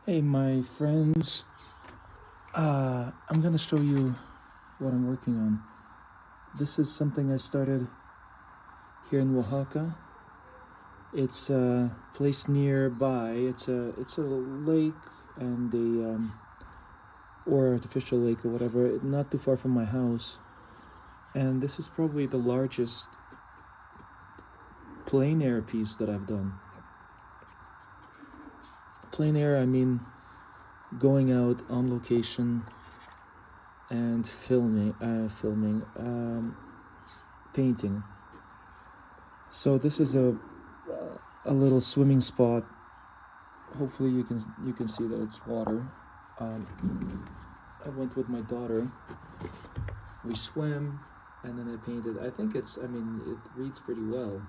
Hey, my friends. I'm gonna show you what I'm working on. This is something I started here in Oaxaca. It's a place nearby. It's a lake and a or artificial lake or whatever, not too far from my house. And this is probably the largest plein air piece that I've done. Plein air, I mean, going out on location and painting. So this is a little swimming spot. Hopefully you can see that it's water. I went with my daughter. We swam, and then I painted. I think it reads pretty well.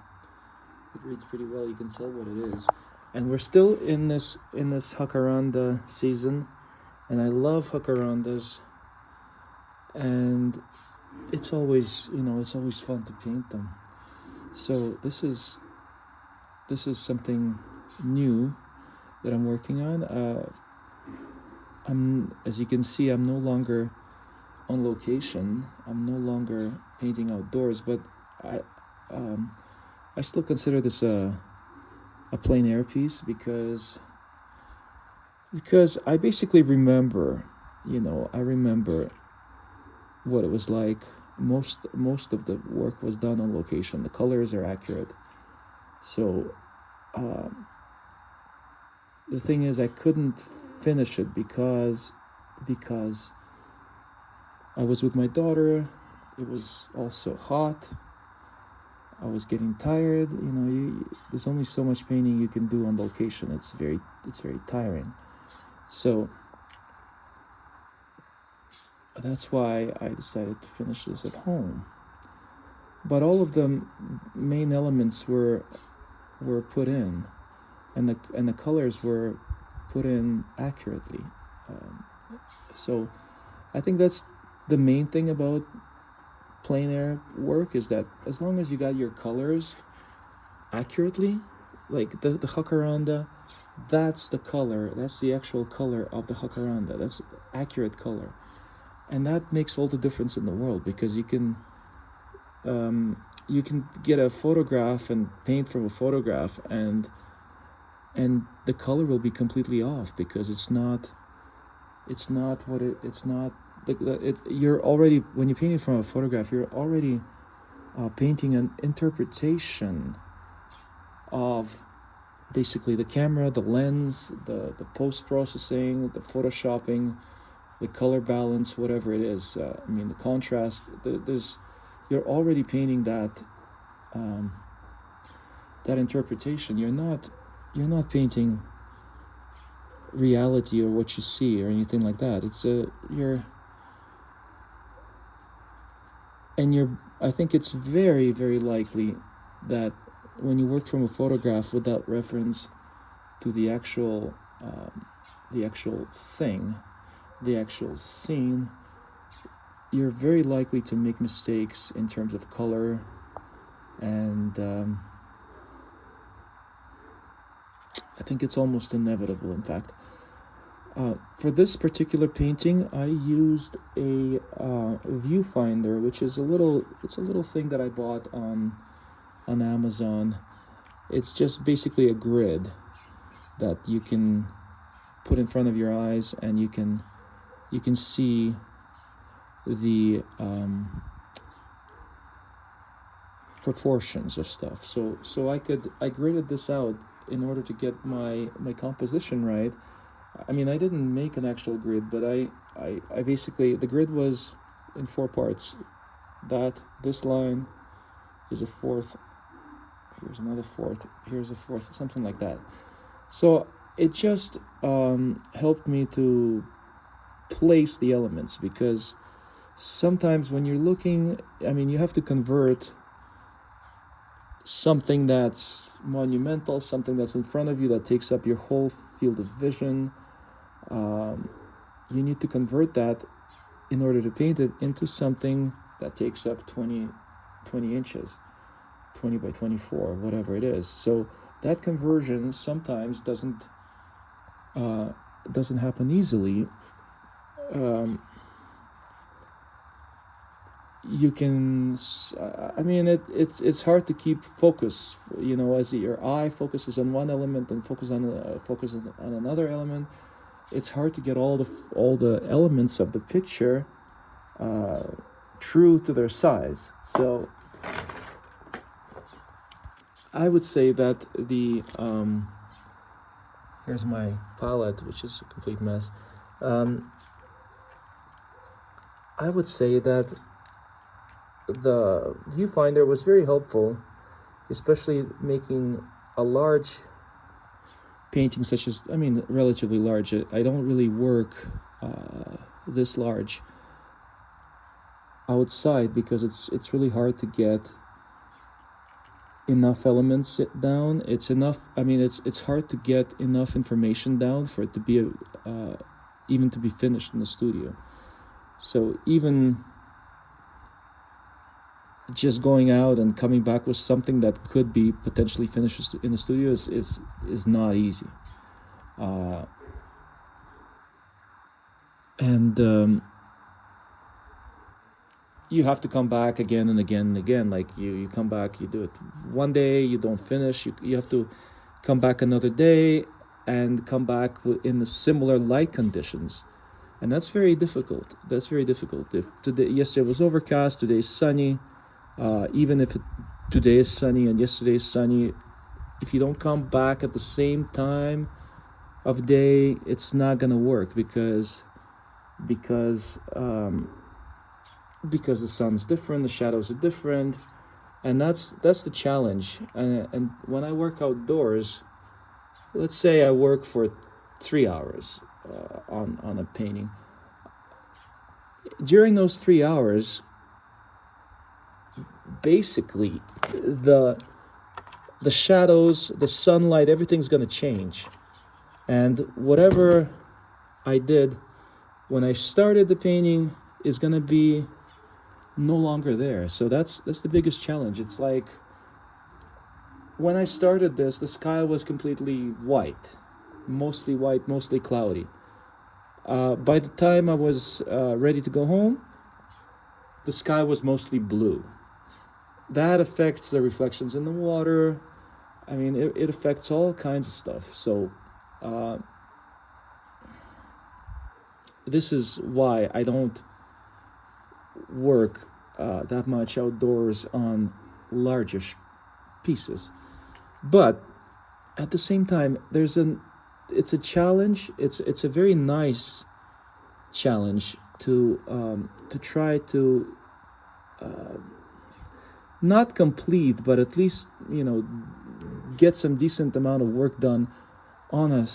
It reads pretty well. You can tell what it is. And we're still in this Jacaranda season, and I love Jacarandas. And it's always fun to paint them. So this is something new that I'm working on. As you can see, I'm no longer on location. I'm no longer painting outdoors, but I still consider this a plein air piece because I basically remember, I remember what it was like. Most of the work was done on location. The colors are accurate. So the thing is, I couldn't finish it because I was with my daughter. It was also hot. I was getting tired. There's only so much painting you can do on location. It's very tiring. So that's why I decided to finish this at home. But all of the main elements were put in, and the colors were put in accurately. So I think that's the main thing about plein air work, is that as long as you got your colors accurately, like the jacaranda, that's the color, that's the actual color of the jacaranda, that's accurate color. And that makes all the difference in the world, because you can get a photograph and paint from a photograph, and the color will be completely off, because it's not you're already, when you're painting from a photograph, you're already painting an interpretation of basically the camera, the lens, the post-processing, the photoshopping, the color balance, whatever it is. The contrast. You're already painting that interpretation. You're not painting reality or what you see or anything like that. I think it's very, very likely that when you work from a photograph without reference to the actual thing, the actual scene, you're very likely to make mistakes in terms of color, and I think it's almost inevitable, in fact. For this particular painting, I used a viewfinder, which is a little thing that I bought on Amazon. It's just basically a grid that you can put in front of your eyes, and you can see the proportions of stuff. So I gridded this out in order to get my composition right. I didn't make an actual grid, but I basically, the grid was in 4 parts. This line is a fourth, here's another fourth, here's a fourth, something like that. So it just helped me to place the elements, because sometimes when you're looking, you have to convert something that's monumental, something that's in front of you, that takes up your whole field of vision. You need to convert that in order to paint it into something that takes up 20 inches, 20 by 24, whatever it is. So that conversion sometimes doesn't doesn't happen easily, you can, I mean, it's hard to keep focus, as your eye focuses on one element and focuses on another element. It's hard to get all the elements of the picture true to their size. So I would say that here's my palette, which is a complete mess. I would say that the viewfinder was very helpful, especially making a large painting such as, relatively large. I don't really work this large outside because it's really hard to get enough elements down. It's hard to get enough information down for it to be even to be finished in the studio. So even just going out and coming back with something that could be potentially finished in the studio is not easy. And you have to come back again and again and again. Like you come back, you do it one day, you don't finish, you have to come back another day and come back in the similar light conditions. And that's very difficult. If yesterday was overcast, today's sunny, even if today is sunny and yesterday is sunny, if you don't come back at the same time of day, it's not gonna work because the sun's different, the shadows are different, and that's the challenge. And when I work outdoors, let's say I work for 3 hours on a painting. During those 3 hours, basically the shadows, the sunlight, everything's going to change, and whatever I did when I started the painting is going to be no longer there. So that's the biggest challenge. It's like when I started this, the sky was completely white, mostly cloudy. By the time I was ready to go home, the sky was mostly blue. That affects the reflections in the water. It affects all kinds of stuff. So this is why I don't work that much outdoors on largish pieces. But at the same time, it's a challenge. It's a very nice challenge to try to not complete, but at least get some decent amount of work done on a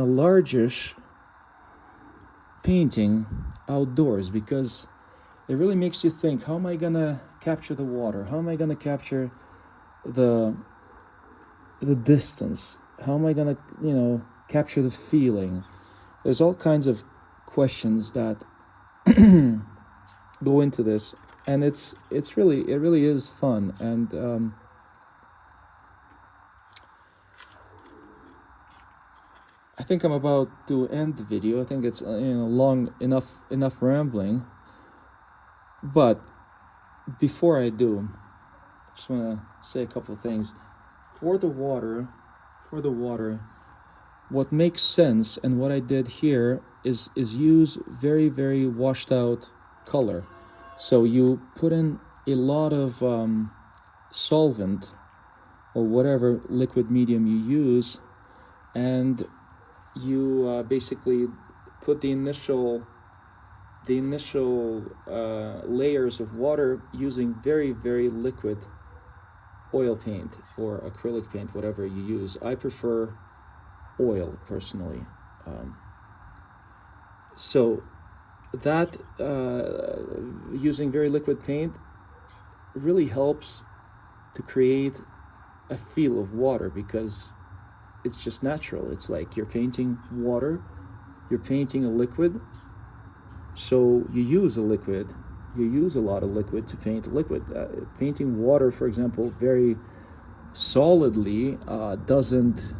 largish painting outdoors, because it really makes you think, how am I gonna capture the water? How am I gonna capture the distance? How am I gonna capture the feeling? There's all kinds of questions that go into this, and it really is fun. And I think I'm about to end the video. I think it's long enough rambling. But before I do, I just want to say a couple of things. For the water, what makes sense and what I did here is use very, very washed out color. So you put in a lot of solvent or whatever liquid medium you use, and you basically put the initial layers of water using very, very liquid oil paint or acrylic paint, whatever you use. I prefer oil personally. So that using very liquid paint really helps to create a feel of water, because it's just natural. It's like you're painting water, you're painting a liquid, so you use a lot of liquid to paint a liquid. Painting water, for example, very solidly doesn't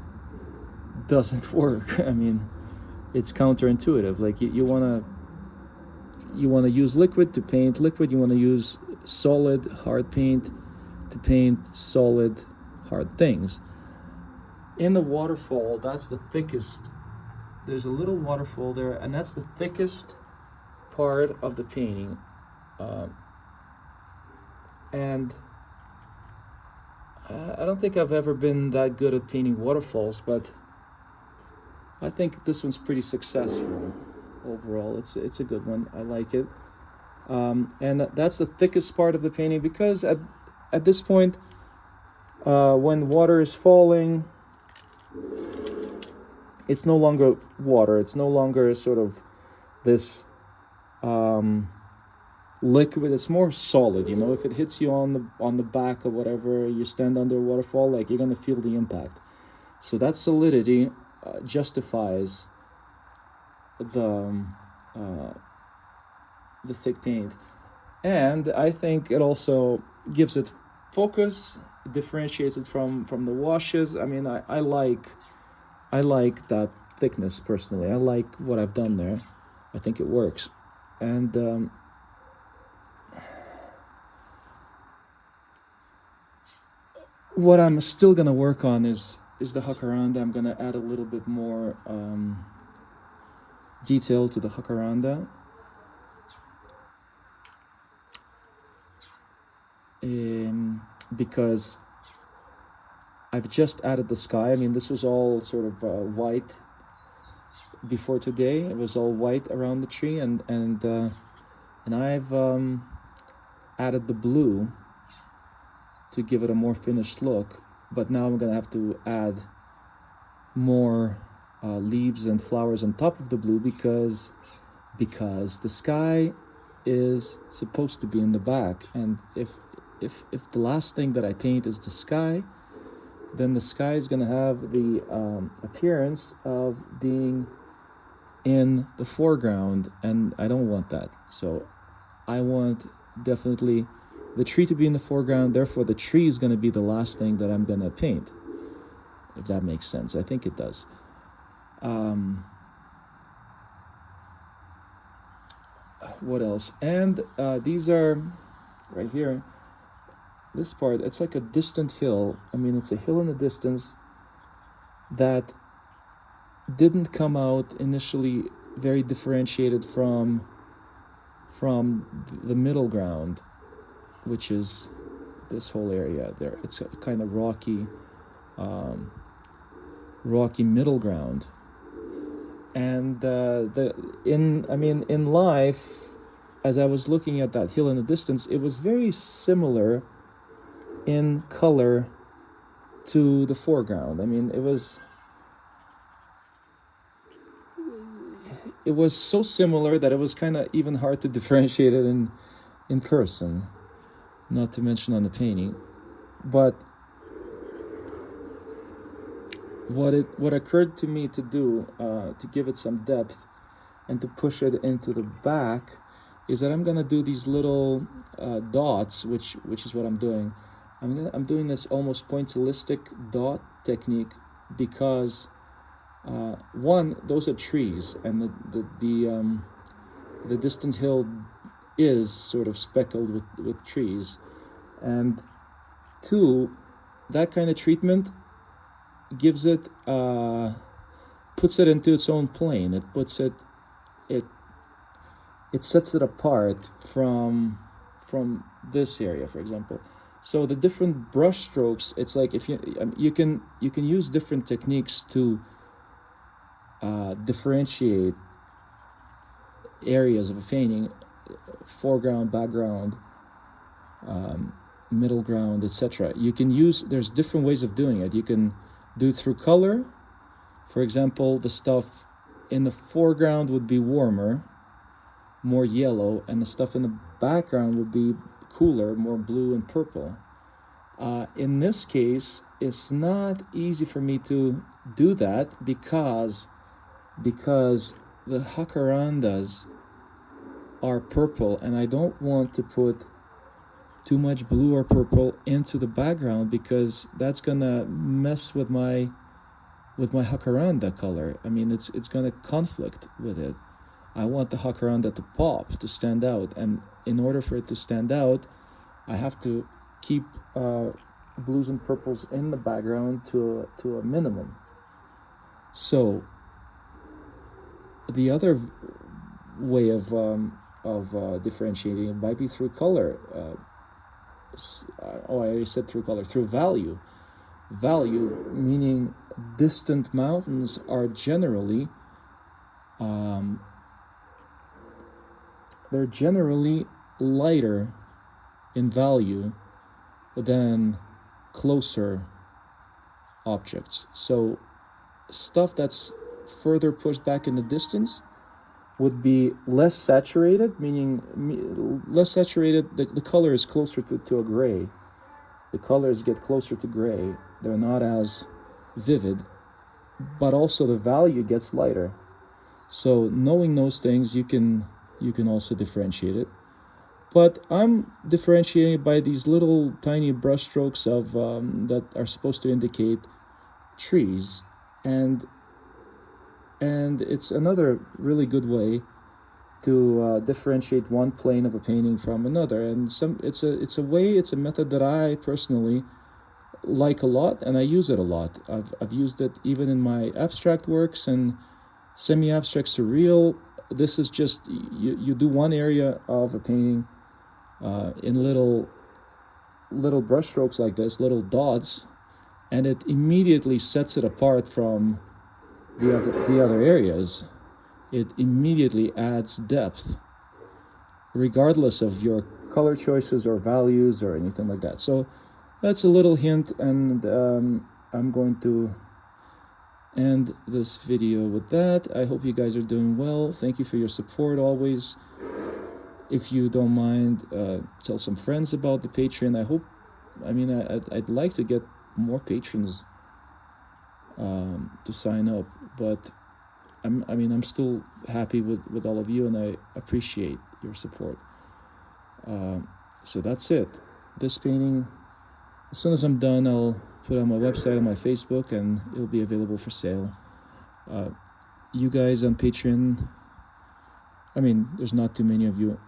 work. it's counterintuitive. Like you want to use liquid to paint liquid, you want to use solid hard paint to paint solid hard things. In the waterfall, that's the thickest. There's a little waterfall there, and that's the thickest part of the painting. And I don't think I've ever been that good at painting waterfalls, but I think this one's pretty successful overall. It's a good one. I like it. And that's the thickest part of the painting, because at this point, when water is falling, it's no longer water. It's no longer sort of this liquid. It's more solid. If it hits you on the back or whatever, you stand under a waterfall, like, you're gonna feel the impact. So that solidity justifies the thick paint, and I think it also gives it focus. It differentiates it from the washes. I mean, I like that thickness personally. I like what I've done there. I think it works. And what I'm still gonna work on is the jacaranda. I'm gonna add a little bit more detail to the jacaranda. Because I've just added the sky. I mean, this was all sort of white before today. It was all white around the tree, and I've added the blue to give it a more finished look. But now I'm gonna have to add more leaves and flowers on top of the blue, because the sky is supposed to be in the back, and if the last thing that I paint is the sky, then the sky is going to have the appearance of being in the foreground, and I don't want that. So I want definitely the tree to be in the foreground. Therefore, the tree is going to be the last thing that I'm going to paint, if that makes sense. I think it does. What else? And these are right here. This part, it's like a distant hill. I mean, it's a hill in the distance that didn't come out initially very differentiated from the middle ground, which is this whole area there. It's a kind of rocky middle ground. And in life, as I was looking at that hill in the distance, it was very similar in color to the foreground. I mean, it was so similar that it was kind of even hard to differentiate it in person, not to mention on the painting. But what occurred to me to do to give it some depth and to push it into the back is that I'm gonna do these little dots, which is what I'm doing. I'm doing this almost pointillistic dot technique because one, those are trees, and the distant hill is sort of speckled with trees, and two, that kind of treatment gives it puts it into its own plane. It sets it apart from this area, for example. So the different brush strokes, it's like if you can use different techniques to differentiate areas of a painting: foreground, background, middle ground, etc. There's different ways of doing it. You can do through color. For example, the stuff in the foreground would be warmer, more yellow, and the stuff in the background would be cooler, more blue and purple. In this case, it's not easy for me to do that because the jacarandas are purple, and I don't want to put too much blue or purple into the background, because that's gonna mess with my with my Jacaranda color. I mean, it's going to conflict with it. I want the Jacaranda to pop, to stand out, and in order for it to stand out, I have to keep blues and purples in the background to a minimum. So the other way of differentiating might be through color. I already said through color, through value. Value meaning distant mountains are generally they're generally lighter in value than closer objects. So stuff that's further pushed back in the distance would be less saturated, meaning less saturated, the color is closer to a gray. The colors get closer to gray. They're not as vivid, but also the value gets lighter. So knowing those things, you can also differentiate it. But I'm differentiating by these little tiny brush strokes of that are supposed to indicate trees, and it's another really good way to differentiate one plane of a painting from another. And it's a method that I personally like a lot, and I use it a lot. I've used it even in my abstract works and semi-abstract surreal. This is just you do one area of a painting in little brush strokes like this, little dots, and it immediately sets it apart from the other areas. It immediately adds depth, regardless of your color choices or values or anything like that. So that's a little hint, and I'm going to end this video with that. I hope you guys are doing well. Thank you for your support always. If you don't mind, tell some friends about the Patreon. I'd like to get more patrons to sign up, but I'm still happy with all of you, and I appreciate your support. So that's it. This painting, as soon as I'm done, I'll put it on my website, on my Facebook, and it'll be available for sale. You guys on Patreon, there's not too many of you.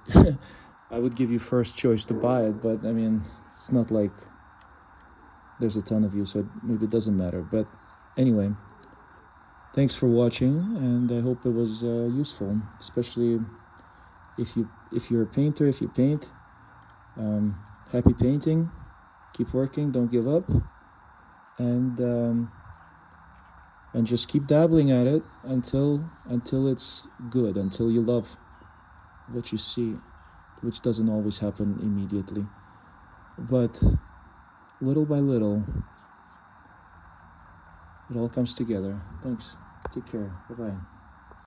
I would give you first choice to buy it, but it's not like there's a ton of you, so maybe it doesn't matter. But anyway, thanks for watching, and I hope it was useful, especially if you're a painter, if you paint. Happy painting. Keep working, don't give up, and just keep dabbling at it until it's good, until you love what you see, which doesn't always happen immediately, but little by little it all comes together. Thanks. Take care. Bye-bye.